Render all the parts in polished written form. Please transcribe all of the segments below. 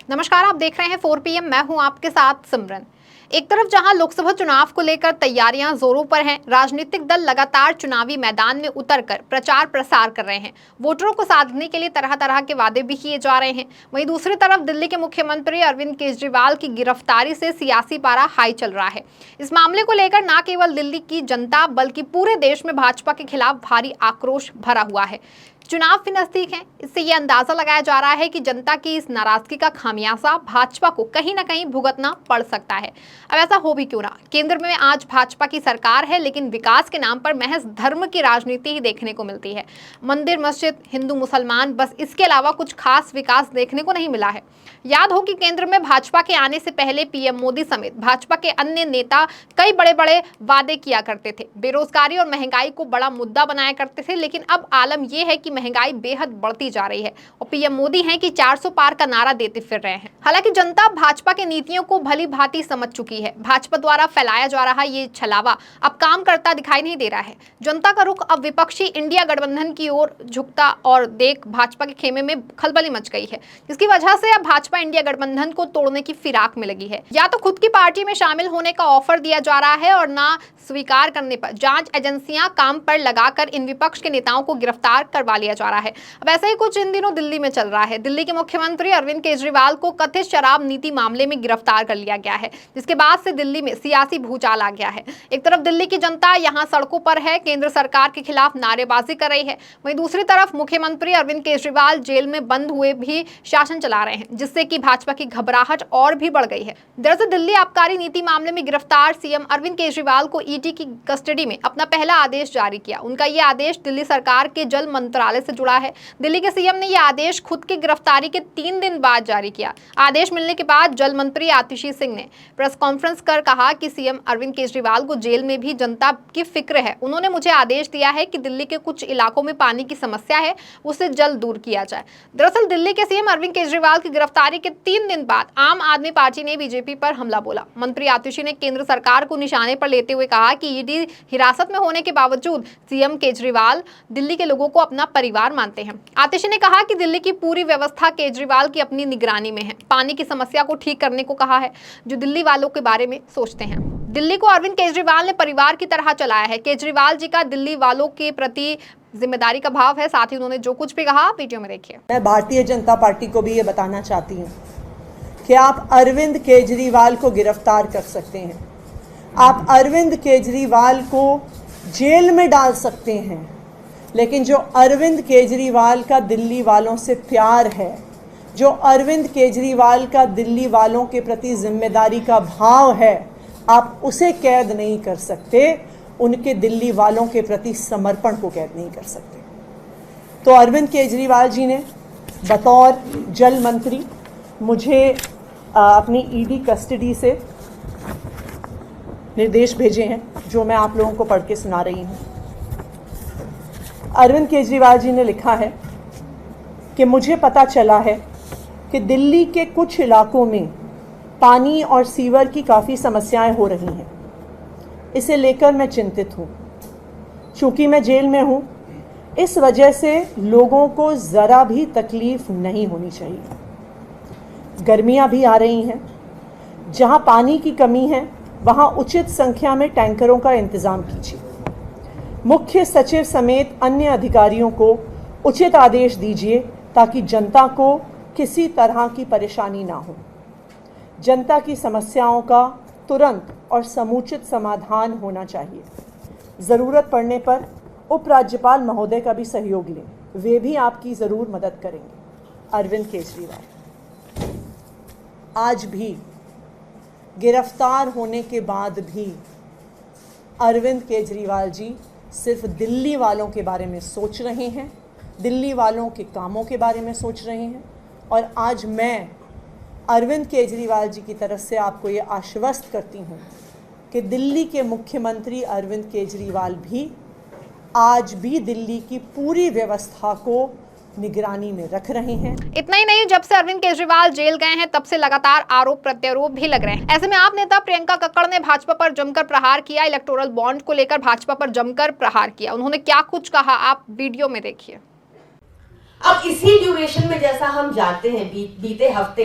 नमस्कार, आप देख रहे हैं 4 PM। मैं हूं आपके साथ सिमरन। एक तरफ जहां लोकसभा चुनाव को लेकर तैयारियां जोरों पर हैं, राजनीतिक दल लगातार चुनावी मैदान में उतरकर प्रचार प्रसार कर रहे हैं। वोटरों को साधने के लिए तरह तरह के वादे भी किए जा रहे हैं। वहीं दूसरी तरफ दिल्ली के मुख्यमंत्री अरविंद केजरीवाल की गिरफ्तारी से सियासी पारा हाई चल रहा है। इस मामले को लेकर न केवल दिल्ली की जनता बल्कि पूरे देश में भाजपा के खिलाफ भारी आक्रोश भरा हुआ है। चुनाव भी नजदीक है, इससे यह अंदाजा लगाया जा रहा है कि जनता की इस नाराजगी का खामियाजा भाजपा को कहीं ना कहीं भुगतना पड़ सकता है। अब ऐसा हो भी क्यों ना, केंद्र में आज भाजपा की सरकार है, लेकिन विकास के नाम पर महज धर्म की राजनीति ही देखने को मिलती है। मंदिर, मस्जिद, हिंदू मुसलमान, बस इसके अलावा कुछ खास विकास देखने को नहीं मिला है। याद हो कि केंद्र में भाजपा के आने से पहले पीएम मोदी समेत भाजपा के अन्य नेता कई बड़े बड़े वादे किया करते थे, बेरोजगारी और महंगाई को बड़ा मुद्दा बनाया करते थे। लेकिन अब आलम यह है कि महंगाई बेहद बढ़ती जा रही है और पीएम मोदी हैं कि 400 पार का नारा देते फिर रहे हैं। हालांकि जनता भाजपा की नीतियों को भली भांति समझ चुकी है। भाजपा द्वारा फैलाया जा रहा ये छलावा अब काम करता दिखाई नहीं दे रहा है। जनता का रुख अब विपक्षी इंडिया गठबंधन की ओर झुकता और देख भाजपा के खेमे में खलबली मच गई है, जिसकी वजह से अब भाजपा इंडिया गठबंधन को तोड़ने की फिराक में लगी है। या तो खुद की पार्टी में शामिल होने का ऑफर दिया जा रहा है और ना स्वीकार करने पर जांच एजेंसियां काम पर लगाकर इन विपक्ष के नेताओं को गिरफ्तार करवा लिया जा रहा है। अब ऐसा ही कुछ इन दिनों दिल्ली में चल रहा है। दिल्ली के मुख्यमंत्री अरविंद केजरीवाल को कथित शराब नीति मामले में गिरफ्तार कर लिया गया है, जिसके बाद से दिल्ली में सियासी भूचाल आ गया है। एक तरफ दिल्ली की जनता यहां सड़कों पर है, केंद्र सरकार के खिलाफ नारेबाजी कर रही है, वहीं दूसरी तरफ मुख्यमंत्री अरविंद केजरीवाल जेल में बंद हुए भी शासन चला रहे हैं, जिससे कि भाजपा की घबराहट और भी बढ़ गई है। दरअसल दिल्ली आबकारी नीति मामले में गिरफ्तार सीएम अरविंद केजरीवाल को ईडी की कस्टडी में अपना पहला आदेश जारी किया। उनका यह आदेश दिल्ली सरकार के जल मंत्रालय से जुड़ा है। दिल्ली के सीएम ने यह आदेश खुद की गिरफ्तारी के 3 दिन बाद जारी किया। आदेश मिलने के बाद जल मंत्री आतिशी सिंह ने प्रेस कॉन्फ्रेंस कर कहा कि सीएम अरविंद केजरीवाल को जेल में भी जनता की फिक्र है। उन्होंने मुझे आदेश दिया है कि दिल्ली के कुछ इलाकों में पानी की समस्या है, उसे जल्द दूर किया जाए। दरअसल दिल्ली के सीएम अरविंद केजरीवाल की गिरफ्तारी के 3 दिन बाद आम आदमी पार्टी ने बीजेपी पर हमला बोला। मंत्री आतिशी ने केंद्र सरकार को निशाने पर लेते हुए कहा कि ईडी हिरासत में होने के बावजूद सीएम केजरीवाल दिल्ली के लोगों को अपना परिवार मानते हैं। आतिशी ने कहा कि दिल्ली की पूरी व्यवस्था केजरीवाल की अपनी निगरानी में है। पानी की समस्या को ठीक करने को कहा है, जो दिल्ली वालों के बारे में सोचते हैं। दिल्ली को अरविंद केजरीवाल ने परिवार की तरह चलाया है। केजरीवाल जी का दिल्ली वालों के प्रति जिम्मेदारी का भाव है। साथ ही उन्होंने जो कुछ भी कहा वीडियो में देखिए। मैं भारतीय जनता पार्टी को भी ये बताना चाहती हूँ कि आप अरविंद केजरीवाल को गिरफ्तार कर सकते हैं, आप अरविंद केजरीवाल को जेल में डाल सकते हैं, लेकिन जो अरविंद केजरीवाल का दिल्ली वालों से प्यार है, जो अरविंद केजरीवाल का दिल्ली वालों के प्रति जिम्मेदारी का भाव है, आप उसे कैद नहीं कर सकते, उनके दिल्ली वालों के प्रति समर्पण को कैद नहीं कर सकते। तो अरविंद केजरीवाल जी ने बतौर जल मंत्री मुझे अपनी ईडी कस्टडी से निर्देश भेजे हैं, जो मैं आप लोगों को पढ़ के सुना रही हूँ। अरविंद केजरीवाल जी ने लिखा है कि मुझे पता चला है कि दिल्ली के कुछ इलाकों में पानी और सीवर की काफ़ी समस्याएं हो रही हैं। इसे लेकर मैं चिंतित हूँ। चूँकि मैं जेल में हूँ, इस वजह से लोगों को ज़रा भी तकलीफ़ नहीं होनी चाहिए। गर्मियाँ भी आ रही हैं, जहाँ पानी की कमी है वहाँ उचित संख्या में टैंकरों का इंतज़ाम कीजिए। मुख्य सचिव समेत अन्य अधिकारियों को उचित आदेश दीजिए ताकि जनता को किसी तरह की परेशानी ना हो। जनता की समस्याओं का तुरंत और समुचित समाधान होना चाहिए। ज़रूरत पड़ने पर उपराज्यपाल महोदय का भी सहयोग लें, वे भी आपकी ज़रूर मदद करेंगे। अरविंद केजरीवाल। आज भी गिरफ्तार होने के बाद भी अरविंद केजरीवाल जी सिर्फ दिल्ली वालों के बारे में सोच रहे हैं, दिल्ली वालों के कामों के बारे में सोच रहे हैं। और आज मैं अरविंद केजरीवाल जी की तरफ से आपको ये आश्वस्त करती हूँ कि दिल्ली के मुख्यमंत्री अरविंद केजरीवाल भी आज भी दिल्ली की पूरी व्यवस्था को निगरानी में रख रहे हैं। इतना ही नहीं, जब से अरविंद केजरीवाल जेल गए हैं तब से लगातार आरोप प्रत्यारोप भी लग रहे हैं। ऐसे में आप नेता प्रियंका कक्कड़ ने भाजपा पर जमकर प्रहार किया। इलेक्टोरल बॉन्ड को लेकर भाजपा पर जमकर प्रहार किया। उन्होंने क्या कुछ कहा, आप वीडियो में देखिए। अब इसी ड्यूरेशन में जैसा हम जानते हैं बीते हफ्ते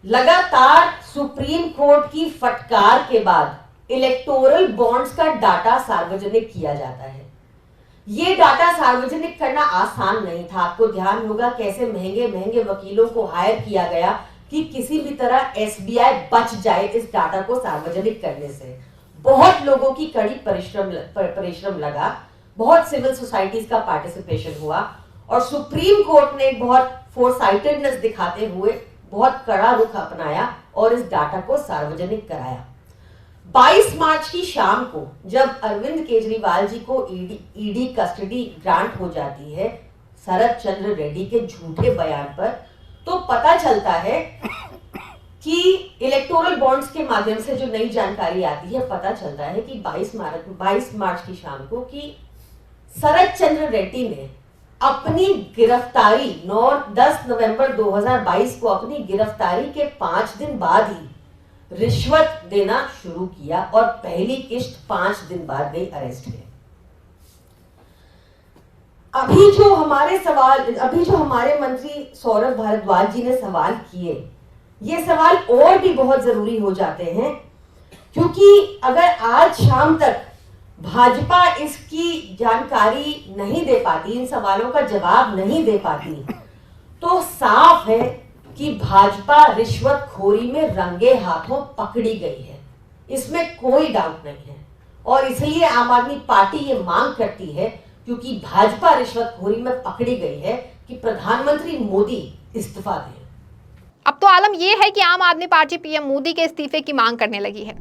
लगातार सुप्रीम कोर्ट की फटकार के बाद इलेक्टोरल बॉन्ड्स का डाटा सार्वजनिक किया जाता है। ये डाटा सार्वजनिक करना आसान नहीं था। आपको ध्यान होगा कैसे महंगे महंगे वकीलों को हायर किया गया कि किसी भी तरह एसबीआई बच जाए इस डाटा को सार्वजनिक करने से। बहुत लोगों की कड़ी परिश्रम लगा, बहुत सिविल सोसाइटीज का पार्टिसिपेशन हुआ और सुप्रीम कोर्ट ने बहुत फोरसाइटेडनेस दिखाते हुए बहुत कड़ा रुख अपनाया और इस डाटा को सार्वजनिक कराया। 22 मार्च की शाम को जब अरविंद केजरीवाल जी को ईडी कस्टडी ग्रांट हो जाती है शरद चंद्र रेड्डी के झूठे बयान पर, तो पता चलता है कि इलेक्टोरल बॉन्ड्स के माध्यम से जो नई जानकारी आती है, पता चलता है कि 22 मार्च की शाम को कि शरद चंद्र रेड्डी ने अपनी गिरफ्तारी 10 नवंबर 2022 को अपनी गिरफ्तारी के 5 दिन बाद ही रिश्वत देना शुरू किया और पहली किस्त 5 दिन बाद गई अरेस्ट में। अभी जो हमारे मंत्री सौरभ भारद्वाज जी ने सवाल किए, ये सवाल और भी बहुत जरूरी हो जाते हैं, क्योंकि अगर आज शाम तक भाजपा इसकी जानकारी नहीं दे पाती, इन सवालों का जवाब नहीं दे पाती, तो साफ है कि भाजपा रिश्वतखोरी में रंगे हाथों पकड़ी गई है, इसमें कोई डाउट नहीं है। और इसलिए आम आदमी पार्टी ये मांग करती है, क्योंकि भाजपा रिश्वतखोरी में पकड़ी गई है, कि प्रधानमंत्री मोदी इस्तीफा दें। अब तो आलम यह है कि आम आदमी पार्टी पीएम मोदी के इस्तीफे की मांग करने लगी है।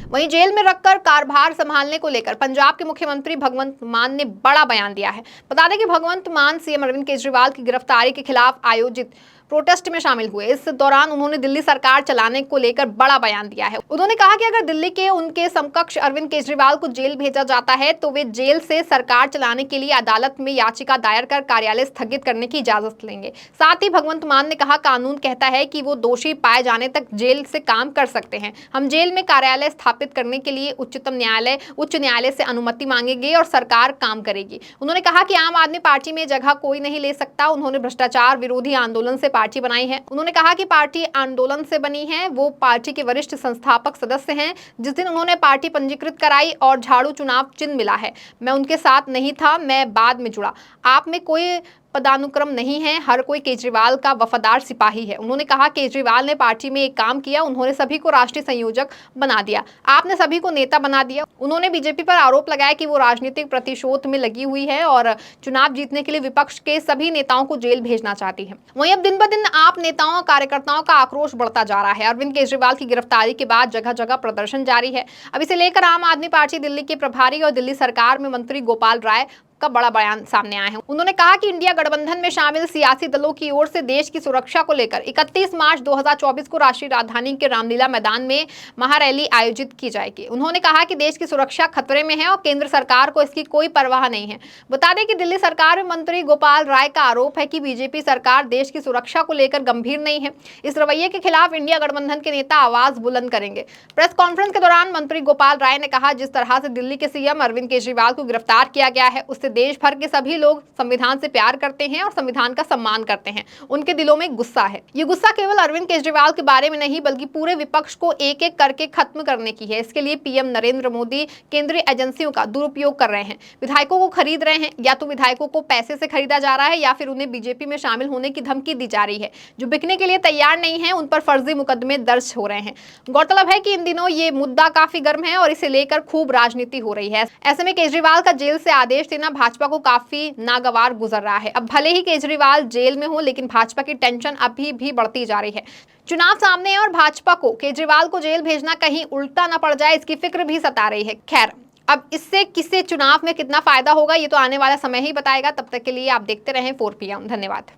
वहीं जेल में रखकर कारभार संभालने को लेकर पंजाब के मुख्यमंत्री भगवंत मान ने बड़ा बयान दिया है। बता दें कि भगवंत मान सीएम अरविंद केजरीवाल की गिरफ्तारी के खिलाफ आयोजित प्रोटेस्ट में शामिल हुए। इस दौरान उन्होंने दिल्ली सरकार चलाने को लेकर बड़ा बयान दिया है। उन्होंने कहा कि अगर दिल्ली के उनके समकक्ष अरविंद केजरीवाल को जेल भेजा जाता है तो वे जेल से सरकार चलाने के लिए अदालत में याचिका दायर कर कार्यालय स्थगित करने की इजाजत लेंगे। साथ ही भगवंत मान ने कहा, कानून कहता है कि वो दोषी पाए जाने तक जेल से काम कर सकते हैं। हम जेल में कार्यालय स्थापित करने के लिए उच्च न्यायालय से अनुमति मांगेंगे और सरकार काम करेगी। उन्होंने कहा कि आम आदमी पार्टी में जगह कोई नहीं ले सकता। उन्होंने भ्रष्टाचार विरोधी आंदोलन से पार्टी बनाई है। उन्होंने कहा कि पार्टी आंदोलन से बनी है। वो पार्टी के वरिष्ठ संस्थापक सदस्य हैं। जिस दिन उन्होंने पार्टी पंजीकृत कराई और झाड़ू चुनाव चिन्ह मिला है, मैं उनके साथ नहीं था, मैं बाद में जुड़ा। आप में कोई पदानुक्रम नहीं है, हर कोई केजरीवाल का वफादार सिपाही है। उन्होंने कहा, केजरीवाल ने पार्टी में एक काम किया, उन्होंने सभी को राष्ट्रीय संयोजक बना दिया, आपने सभी को नेता बना दिया। उन्होंने बीजेपी पर आरोप लगाया कि वो राजनीतिक प्रतिशोध में लगी हुई है और चुनाव जीतने के लिए विपक्ष के सभी नेताओं को जेल भेजना चाहती है। वहीं अब दिन ब दिन आप नेताओं और कार्यकर्ताओं का आक्रोश बढ़ता जा रहा है। अरविंद केजरीवाल की गिरफ्तारी के बाद जगह जगह प्रदर्शन जारी है। अब इसे लेकर आम आदमी पार्टी दिल्ली के प्रभारी और दिल्ली सरकार में मंत्री गोपाल राय का बड़ा बयान सामने आया है। उन्होंने कहा कि इंडिया गठबंधन में शामिल सियासी दलों की ओर से देश की सुरक्षा को लेकर 31 मार्च 2024 को राष्ट्रीय राजधानी के रामलीला मैदान में महारैली आयोजित की जाएगी। उन्होंने कहा कि देश की सुरक्षा खतरे में है और केंद्र सरकार को इसकी कोई परवाह नहीं है। बता दें कि दिल्ली सरकार में मंत्री गोपाल राय का आरोप है कि बीजेपी सरकार देश की सुरक्षा को लेकर गंभीर नहीं है। इस रवैये के खिलाफ इंडिया गठबंधन के नेता आवाज बुलंद करेंगे। प्रेस कॉन्फ्रेंस के दौरान मंत्री गोपाल राय ने कहा, जिस तरह से दिल्ली के सीएम अरविंद केजरीवाल को गिरफ्तार किया गया है, उससे देश भर के सभी लोग संविधान से प्यार करते हैं और संविधान का सम्मान करते हैं। उनके दिलों में गुस्सा है। ये गुस्सा केवल अरविंद केजरीवाल के बारे में नहीं, बल्कि पूरे विपक्ष को एक एक करके खत्म करने की है। इसके लिए पीएम नरेंद्र मोदी केंद्रीय एजेंसियों का दुरुपयोग कर रहे हैं, विधायकों को खरीद रहे हैं। या तो विधायकों को पैसे से खरीदा जा रहा है या फिर उन्हें बीजेपी में शामिल होने की धमकी दी जा रही है। जो बिकने के लिए तैयार नहीं है, उन पर फर्जी मुकदमे दर्ज हो रहे हैं। गौरतलब है कि इन दिनों ये मुद्दा काफी गर्म है और इसे लेकर खूब राजनीति हो रही है। ऐसे में केजरीवाल का जेल से आदेश देना भाजपा को काफी नागवार गुजर रहा है। अब भले ही केजरीवाल जेल में हो, लेकिन भाजपा की टेंशन अभी भी बढ़ती जा रही है। चुनाव सामने है और भाजपा को केजरीवाल को जेल भेजना कहीं उल्टा न पड़ जाए, इसकी फिक्र भी सता रही है। खैर, अब इससे किसे चुनाव में कितना फायदा होगा, ये तो आने वाला समय ही बताएगा। तब तक के लिए आप देखते रहें 4PM। धन्यवाद।